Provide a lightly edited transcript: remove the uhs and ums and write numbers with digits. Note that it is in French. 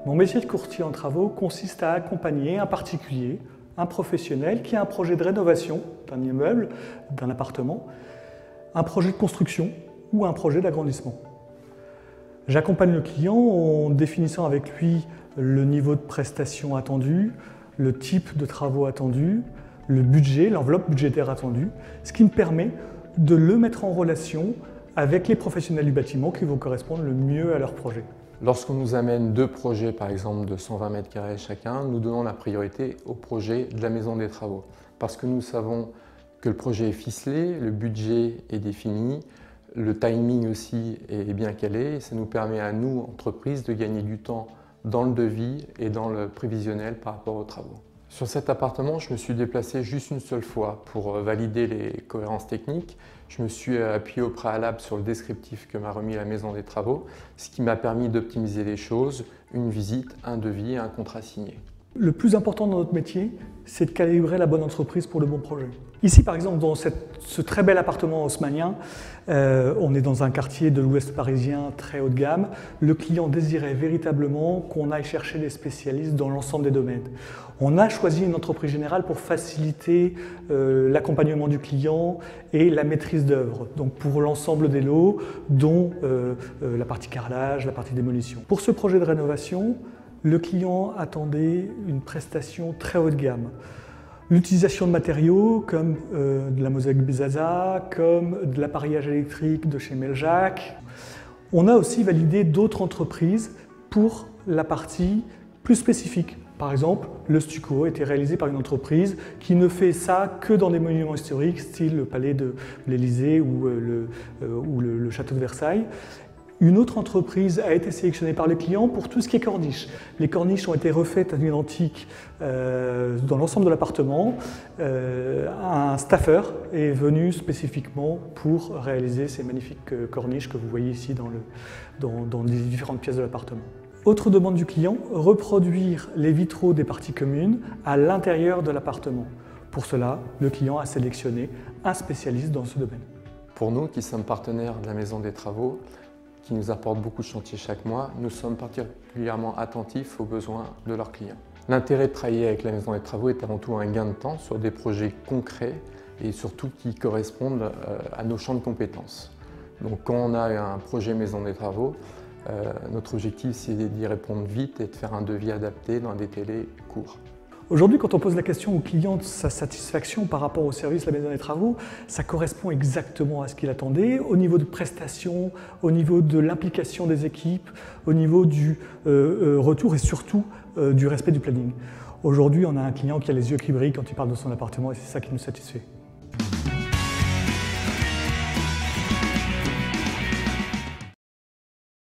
Mon métier de courtier en travaux consiste à accompagner un particulier, un professionnel qui a un projet de rénovation d'un immeuble, d'un appartement, un projet de construction ou un projet d'agrandissement. J'accompagne le client en définissant avec lui le niveau de prestation attendu, le type de travaux attendus, le budget, l'enveloppe budgétaire attendue, ce qui me permet de le mettre en relation avec les professionnels du bâtiment qui vont correspondre le mieux à leur projet. Lorsqu'on nous amène deux projets, par exemple de 120 mètres carrés chacun, nous donnons la priorité au projet de la maison des travaux. Parce que nous savons que le projet est ficelé, le budget est défini, le timing aussi est bien calé, et ça nous permet à nous, entreprises, de gagner du temps dans le devis et dans le prévisionnel par rapport aux travaux. Sur cet appartement, je me suis déplacé juste une seule fois pour valider les cohérences techniques. Je me suis appuyé au préalable sur le descriptif que m'a remis la maison des travaux, ce qui m'a permis d'optimiser les choses, une visite, un devis et un contrat signé. Le plus important dans notre métier, c'est de calibrer la bonne entreprise pour le bon projet. Ici, par exemple, dans ce très bel appartement haussmannien, on est dans un quartier de l'ouest parisien très haut de gamme. Le client désirait véritablement qu'on aille chercher des spécialistes dans l'ensemble des domaines. On a choisi une entreprise générale pour faciliter l'accompagnement du client et la maîtrise d'œuvre, donc pour l'ensemble des lots, dont la partie carrelage, la partie démolition. Pour ce projet de rénovation, le client attendait une prestation très haut de gamme. L'utilisation de matériaux comme de la mosaïque Bizaza, comme de l'appareillage électrique de chez Meljac. On a aussi validé d'autres entreprises pour la partie plus spécifique. Par exemple, le stucco a été réalisé par une entreprise qui ne fait ça que dans des monuments historiques, style le palais de l'Élysée ou le château de Versailles. Une autre entreprise a été sélectionnée par le client pour tout ce qui est corniche. Les corniches ont été refaites à l'identique dans l'ensemble de l'appartement. Un staffer est venu spécifiquement pour réaliser ces magnifiques corniches que vous voyez ici dans les différentes pièces de l'appartement. Autre demande du client, reproduire les vitraux des parties communes à l'intérieur de l'appartement. Pour cela, le client a sélectionné un spécialiste dans ce domaine. Pour nous qui sommes partenaires de la Maison des Travaux, qui nous apportent beaucoup de chantiers chaque mois, nous sommes particulièrement attentifs aux besoins de leurs clients. L'intérêt de travailler avec la Maison des Travaux est avant tout un gain de temps sur des projets concrets et surtout qui correspondent à nos champs de compétences. Donc quand on a un projet Maison des Travaux, notre objectif c'est d'y répondre vite et de faire un devis adapté dans des délais courts. Aujourd'hui, quand on pose la question au client de sa satisfaction par rapport au service de la Maison des Travaux, ça correspond exactement à ce qu'il attendait, au niveau de prestations, au niveau de l'implication des équipes, au niveau du retour et surtout du respect du planning. Aujourd'hui, on a un client qui a les yeux qui brillent quand il parle de son appartement et c'est ça qui nous satisfait.